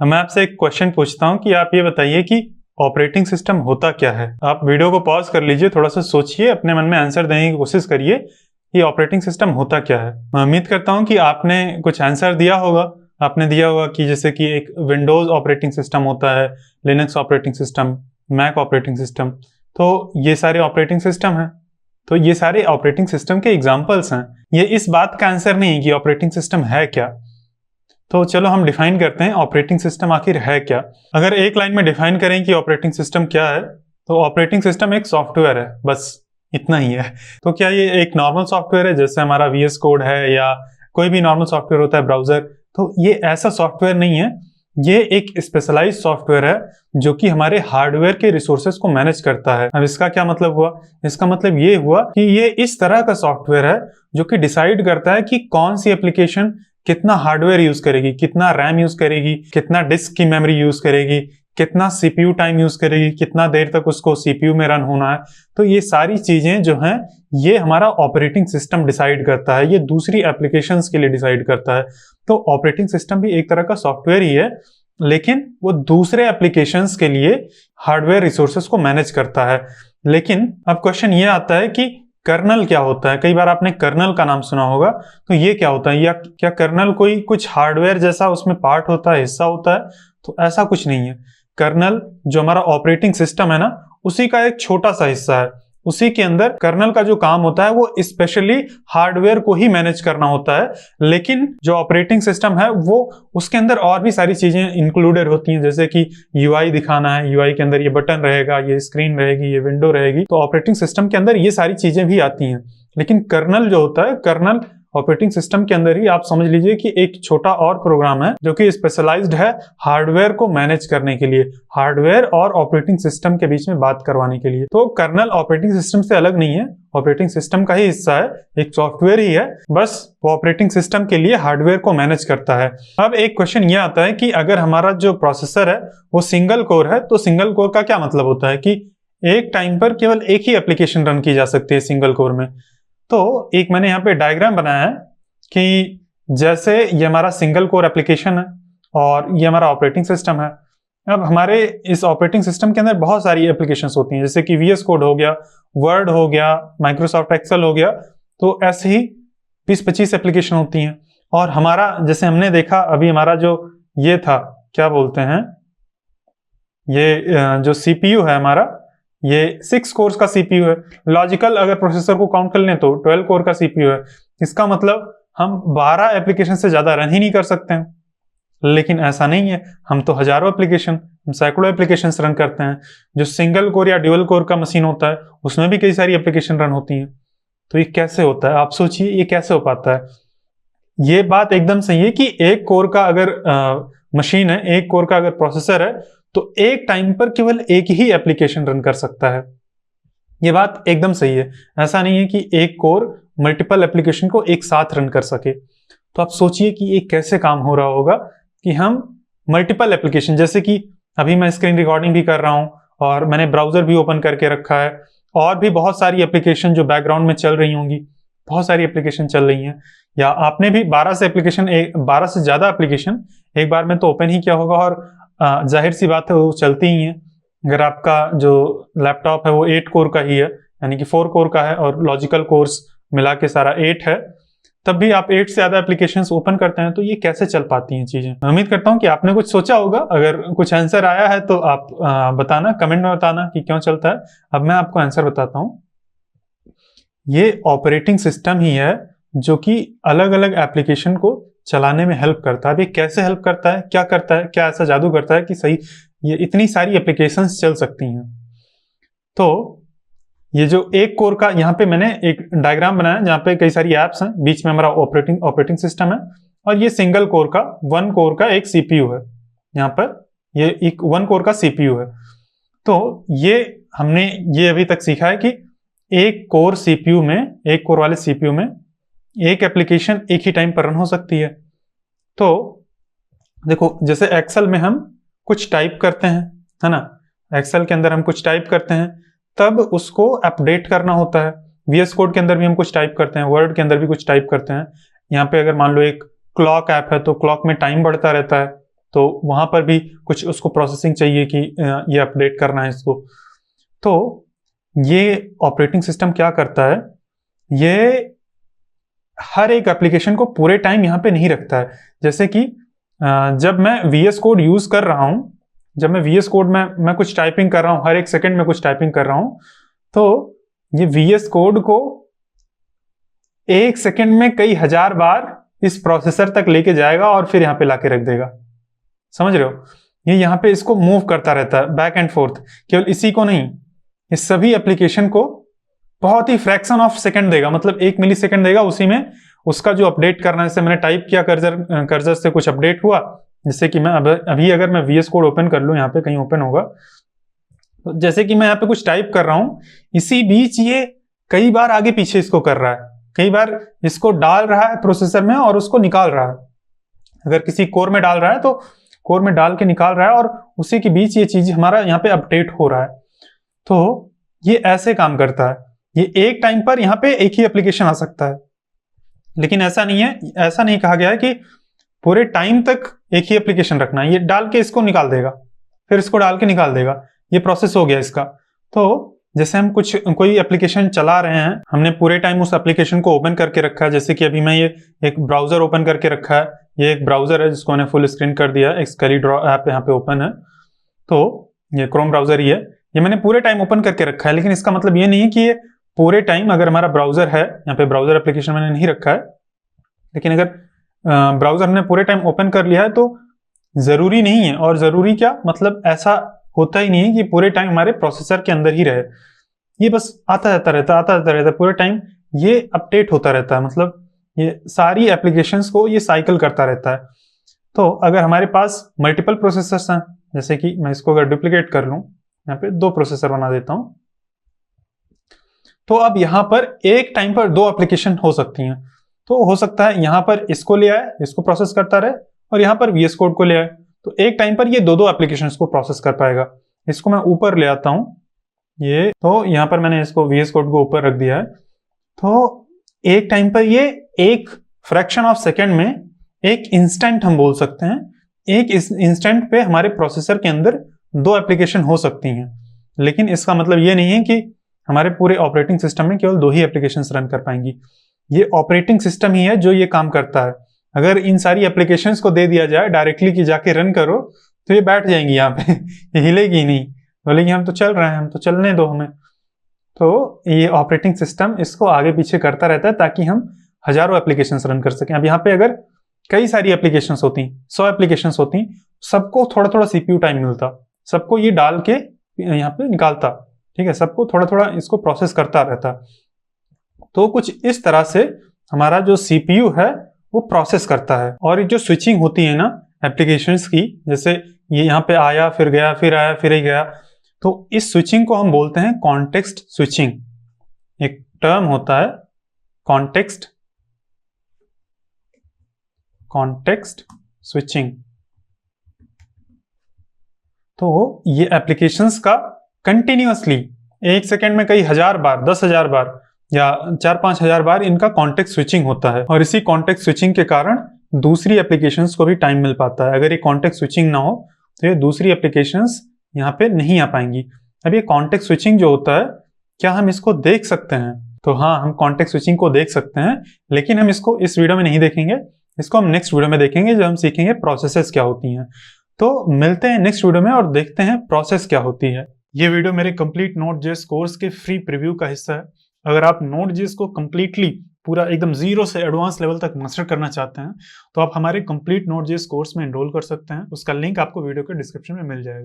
मैं आपसे एक क्वेश्चन पूछता हूँ कि आप ये बताइए कि ऑपरेटिंग सिस्टम होता क्या है। आप वीडियो को पॉज कर लीजिए, थोड़ा सा सोचिए, अपने मन में आंसर देने की कोशिश करिए कि ऑपरेटिंग सिस्टम होता क्या है। मैं उम्मीद करता हूँ कि आपने कुछ आंसर दिया होगा। आपने दिया होगा कि जैसे कि एक विंडोज ऑपरेटिंग सिस्टम होता है, Linux operating system, Mac operating system. तो ये सारे ऑपरेटिंग सिस्टम हैं। तो ये सारे ऑपरेटिंग सिस्टम के एग्जाम्पल्स हैं। ये इस बात का आंसर नहीं कि ऑपरेटिंग सिस्टम है क्या। तो चलो हम डिफाइन करते हैं ऑपरेटिंग सिस्टम आखिर है क्या। अगर एक लाइन में डिफाइन करें कि ऑपरेटिंग सिस्टम क्या है, तो ऑपरेटिंग सिस्टम एक सॉफ्टवेयर है, बस इतना ही है। तो क्या ये एक नॉर्मल सॉफ्टवेयर है जैसे हमारा VS कोड है या कोई भी नॉर्मल सॉफ्टवेयर होता है ब्राउजर? तो ये ऐसा सॉफ्टवेयर नहीं है। ये एक स्पेशलाइज्ड सॉफ्टवेयर है जो कि हमारे हार्डवेयर के रिसोर्सेज को मैनेज करता है। अब इसका क्या मतलब हुआ? इसका मतलब ये हुआ कि ये इस तरह का सॉफ्टवेयर है जो कि डिसाइड करता है कि कौन सी एप्लीकेशन कितना हार्डवेयर यूज करेगी, कितना रैम यूज करेगी, कितना डिस्क की मेमोरी यूज करेगी, कितना CPU टाइम यूज करेगी, कितना देर तक उसको CPU में रन होना है। तो ये सारी चीजें जो हैं ये हमारा ऑपरेटिंग सिस्टम डिसाइड करता है, ये दूसरी एप्लीकेशंस के लिए डिसाइड करता है। तो ऑपरेटिंग सिस्टम भी एक तरह का सॉफ्टवेयर ही है, लेकिन वो दूसरे एप्लीकेशंस के लिए हार्डवेयर रिसोर्सेज को मैनेज करता है। लेकिन अब क्वेश्चन ये आता है कि कर्नल क्या होता है? कई बार आपने कर्नल का नाम सुना होगा। तो ये क्या होता है, या क्या कर्नल कोई कुछ हार्डवेयर जैसा उसमें पार्ट होता है, हिस्सा होता है? तो ऐसा कुछ नहीं है। कर्नल जो हमारा ऑपरेटिंग सिस्टम है ना, उसी का एक छोटा सा हिस्सा है। उसी के अंदर कर्नल का जो काम होता है वो स्पेशली हार्डवेयर को ही मैनेज करना होता है। लेकिन जो ऑपरेटिंग सिस्टम है वो उसके अंदर और भी सारी चीजें इंक्लूडेड होती हैं, जैसे कि UI दिखाना है, UI के अंदर ये बटन रहेगा, ये स्क्रीन रहेगी, ये विंडो रहेगी। तो ऑपरेटिंग सिस्टम के अंदर ये सारी चीजें भी आती हैं। लेकिन कर्नल जो होता है, कर्नल ऑपरेटिंग सिस्टम के अंदर ही आप समझ लीजिए कि एक छोटा और प्रोग्राम है जो कि स्पेशलाइज्ड है हार्डवेयर को मैनेज करने के लिए, हार्डवेयर और ऑपरेटिंग सिस्टम के बीच में बात करवाने के लिए। तो कर्नल ऑपरेटिंग सिस्टम से अलग नहीं है, ऑपरेटिंग सिस्टम का ही हिस्सा है, एक सॉफ्टवेयर ही है, बस वो ऑपरेटिंग सिस्टम के लिए हार्डवेयर को मैनेज करता है। अब एक क्वेश्चन ये आता है कि अगर हमारा जो प्रोसेसर है वो सिंगल कोर है, तो सिंगल कोर का क्या मतलब होता है कि एक टाइम पर केवल एक ही एप्लीकेशन रन की जा सकती है सिंगल कोर में। तो एक मैंने यहाँ पे डायग्राम बनाया है कि जैसे ये हमारा सिंगल कोर एप्लीकेशन है और ये हमारा ऑपरेटिंग सिस्टम है। अब हमारे इस ऑपरेटिंग सिस्टम के अंदर बहुत सारी एप्लीकेशंस होती हैं, जैसे कि VS कोड हो गया, वर्ड हो गया, माइक्रोसॉफ्ट एक्सेल हो गया। तो ऐसे ही 20-25 एप्लीकेशन होती हैं। और हमारा जैसे हमने देखा अभी, हमारा जो ये था, क्या बोलते हैं, ये जो CPU है हमारा, ये 6 कोर्स का CPU है। लॉजिकल अगर प्रोसेसर को काउंट कर लें तो 12 कोर का CPU है। इसका मतलब हम 12 एप्लीकेशन से ज्यादा रन ही नहीं कर सकते हैं। लेकिन ऐसा नहीं है, हम तो हजारों एप्लीकेशन, सैकड़ों एप्लीकेशन रन करते हैं। जो सिंगल कोर या ड्यूअल कोर का मशीन होता है उसमें भी कई सारी एप्लीकेशन रन होती हैं। तो ये कैसे होता है? आप सोचिए ये कैसे हो पाता है। ये बात एकदम सही है कि एक कोर का अगर मशीन है, एक कोर का अगर प्रोसेसर है, तो एक टाइम पर केवल एक ही एप्लीकेशन रन कर सकता है। ये बात एकदम सही है। ऐसा नहीं है कि एक कोर मल्टीपल एप्लीकेशन को एक साथ रन कर सके। तो आप सोचिए कि ये कैसे काम हो रहा होगा कि हम मल्टीपल एप्लीकेशन, जैसे कि अभी मैं स्क्रीन रिकॉर्डिंग भी कर रहा हूं और मैंने ब्राउजर भी ओपन करके रखा है, और भी बहुत सारी एप्लीकेशन जो बैकग्राउंड में चल रही होंगी, बहुत सारी एप्लीकेशन चल रही हैं। या आपने भी 12 से ज्यादा एप्लीकेशन एक बार में तो ओपन ही किया होगा, और जाहिर सी बात है वो चलती ही है। अगर आपका जो लैपटॉप है वो 8 कोर का ही है, यानी कि 4 कोर का है, और लॉजिकल कोर्स मिला के सारा 8 है, तब भी आप 8 से ज्यादा एप्लीकेशंस ओपन करते हैं। तो ये कैसे चल पाती हैं चीजें? मैं उम्मीद करता हूं कि आपने कुछ सोचा होगा। अगर कुछ आंसर आया है तो आप बताना, कमेंट में बताना कि क्यों चलता है। अब मैं आपको आंसर बताता हूं। ये ऑपरेटिंग सिस्टम ही है जो कि अलग अलग एप्लीकेशन को चलाने में हेल्प करता है। अभी कैसे हेल्प करता है, क्या करता है, क्या ऐसा जादू करता है कि सही ये इतनी सारी एप्लीकेशंस चल सकती हैं? तो ये जो एक कोर का, यहाँ पे मैंने एक डायग्राम बनाया जहाँ पे कई सारी एप्स हैं, बीच में हमारा ऑपरेटिंग सिस्टम है, और ये सिंगल कोर का 1 कोर का एक CPU है। यहाँ पर ये एक 1 कोर का CPU है। तो ये हमने ये अभी तक सीखा है कि एक कोर CPU में, एक कोर वाले CPU में एक एप्लीकेशन एक ही टाइम पर रन हो सकती है। तो देखो, जैसे एक्सेल में हम कुछ टाइप करते हैं, है ना, एक्सेल के अंदर हम कुछ टाइप करते हैं, तब उसको अपडेट करना होता है। VS कोड के अंदर भी हम कुछ टाइप करते हैं, वर्ड के अंदर भी कुछ टाइप करते हैं। यहाँ पे अगर मान लो एक क्लॉक ऐप है तो क्लॉक में टाइम बढ़ता रहता है, तो वहां पर भी कुछ उसको प्रोसेसिंग चाहिए कि ये अपडेट करना है इसको। तो ये ऑपरेटिंग सिस्टम क्या करता है, ये हर एक एप्लीकेशन को पूरे टाइम यहाँ पे नहीं रखता है। जैसे कि जब मैं VS कोड यूज कर रहा हूं, जब मैं VS कोड में मैं कुछ टाइपिंग कर रहा हूं, हर एक सेकंड में कुछ टाइपिंग कर रहा हूं, तो ये VS कोड को एक सेकंड में कई हजार बार इस प्रोसेसर तक लेके जाएगा और फिर यहाँ पे लाके रख देगा। समझ रहे हो, ये यहाँ पे इसको मूव करता रहता है बैक एंड फोर्थ। केवल इसी को नहीं, ये सभी एप्लीकेशन को बहुत ही फ्रैक्शन ऑफ सेकंड देगा, मतलब 1 मिली सेकंड देगा, उसी में उसका जो अपडेट करना है। जैसे मैंने टाइप किया कर्सर से कुछ अपडेट हुआ, जैसे कि मैं अभी अगर मैं VS कोड ओपन कर लूं, यहाँ पे कहीं ओपन होगा, तो जैसे कि मैं यहाँ पे कुछ टाइप कर रहा हूं, इसी बीच ये कई बार आगे पीछे इसको कर रहा है, कई बार इसको डाल रहा है प्रोसेसर में और उसको निकाल रहा है। अगर किसी कोर में डाल रहा है तो कोर में डाल के निकाल रहा है, और उसी के बीच ये चीज हमारा यहाँ पे अपडेट हो रहा है। तो ये ऐसे काम करता है। ये एक टाइम पर यहाँ पे एक ही एप्लीकेशन आ सकता है, लेकिन ऐसा नहीं है, ऐसा नहीं कहा गया है कि पूरे टाइम तक एक ही एप्लीकेशन रखना है। ये डाल के इसको निकाल देगा, फिर इसको डाल के निकाल देगा, ये प्रोसेस हो गया इसका। तो जैसे हम कोई एप्लीकेशन चला रहे हैं, हमने पूरे टाइम उस एप्लीकेशन को ओपन करके रखा है। जैसे कि अभी मैं ये एक ब्राउजर ओपन करके रखा है, ये एक ब्राउजर है जिसको मैंने फुल स्क्रीन कर दिया है, एक स्कली ड्रॉ ऐप यहाँ पे ओपन है, तो ये क्रोम ब्राउजर ही है, ये मैंने पूरे टाइम ओपन करके रखा है। लेकिन इसका मतलब ये नहीं है कि ये पूरे टाइम, अगर हमारा ब्राउजर है, यहाँ पे ब्राउजर एप्लीकेशन मैंने नहीं रखा है, लेकिन अगर ब्राउजर हमने पूरे टाइम ओपन कर लिया है तो जरूरी नहीं है। और जरूरी क्या मतलब, ऐसा होता ही नहीं है कि पूरे टाइम हमारे प्रोसेसर के अंदर ही रहे, ये बस आता जाता रहता है पूरे टाइम, ये अपडेट होता रहता है, मतलब ये सारी एप्लीकेशंस को ये साइकिल करता रहता है। तो अगर हमारे पास मल्टीपल प्रोसेसर्स हैं, जैसे कि मैं इसको अगर डुप्लीकेट कर लूं, यहाँ पे 2 प्रोसेसर बना देता हूं, तो अब यहाँ पर एक टाइम पर 2 एप्लीकेशन हो सकती हैं। तो हो सकता है यहाँ पर इसको ले आए, इसको प्रोसेस करता रहे, और यहाँ पर VS कोड को ले आए, तो एक टाइम पर ये 2 एप्लीकेशंस को प्रोसेस कर पाएगा। इसको मैं ऊपर ले आता हूँ, ये तो यहाँ पर मैंने इसको VS कोड को ऊपर रख दिया है। तो एक टाइम पर ये एक फ्रैक्शन ऑफ सेकेंड में, एक इंस्टेंट हम बोल सकते हैं, एक इंस्टेंट पे हमारे प्रोसेसर के अंदर 2 एप्लीकेशन हो सकती हैं। लेकिन इसका मतलब ये नहीं है कि हमारे पूरे ऑपरेटिंग सिस्टम में केवल 2 ही एप्लीकेशंस रन कर पाएंगी। ये ऑपरेटिंग सिस्टम ही है जो ये काम करता है। अगर इन सारी एप्लीकेशंस को दे दिया जाए डायरेक्टली कि जाके रन करो, तो ये बैठ जाएंगी यहाँ पे, ये हिलेगी ही नहीं, बोलेगी हम तो चल रहे हैं, हम तो चलने दो हमें। तो ये ऑपरेटिंग सिस्टम इसको आगे पीछे करता रहता है ताकि हम हजारों एप्लीकेशंस रन कर सकें। अब यहाँ पे अगर कई सारी एप्लीकेशंस होती, 100 एप्लीकेशंस होती, सबको थोड़ा थोड़ा CPU टाइम मिलता, सबको ये डाल के यहाँ पे निकालता, ठीक है, सबको थोड़ा थोड़ा इसको प्रोसेस करता रहता। तो कुछ इस तरह से हमारा जो CPU है वो प्रोसेस करता है। और ये जो स्विचिंग होती है ना एप्लीकेशंस की, जैसे ये यहाँ पे आया फिर गया, फिर आया फिर ही गया, तो इस स्विचिंग को हम बोलते हैं कॉन्टेक्स्ट स्विचिंग। एक टर्म होता है कॉन्टेक्स्ट स्विचिंग। तो ये एप्लीकेशंस का कंटिन्यूअसली एक सेकेंड में कई हजार बार, 10,000 बार या 4-5 हजार बार इनका कॉन्टेक्स्ट स्विचिंग होता है। और इसी कॉन्टेक्स्ट स्विचिंग के कारण दूसरी एप्लीकेशंस को भी टाइम मिल पाता है। अगर ये कॉन्टेक्स्ट स्विचिंग ना हो तो ये दूसरी एप्लीकेशंस यहाँ पे नहीं आ पाएंगी। अब ये कॉन्टेक्स्ट स्विचिंग जो होता है, क्या हम इसको देख सकते हैं? तो हाँ, हम कॉन्टेक्स्ट स्विचिंग को देख सकते हैं, लेकिन हम इसको इस वीडियो में नहीं देखेंगे, इसको हम नेक्स्ट वीडियो में देखेंगे जब हम सीखेंगे प्रोसेसेस क्या होती हैं। तो मिलते हैं नेक्स्ट वीडियो में और देखते हैं प्रोसेस क्या होती है। ये वीडियो मेरे कंप्लीट Node.js कोर्स के फ्री प्रीव्यू का हिस्सा है। अगर आप Node.js को कंप्लीटली पूरा एकदम 0 से एडवांस लेवल तक मास्टर करना चाहते हैं तो आप हमारे कंप्लीट Node.js कोर्स में एनरोल कर सकते हैं। उसका लिंक आपको वीडियो के डिस्क्रिप्शन में मिल जाएगा।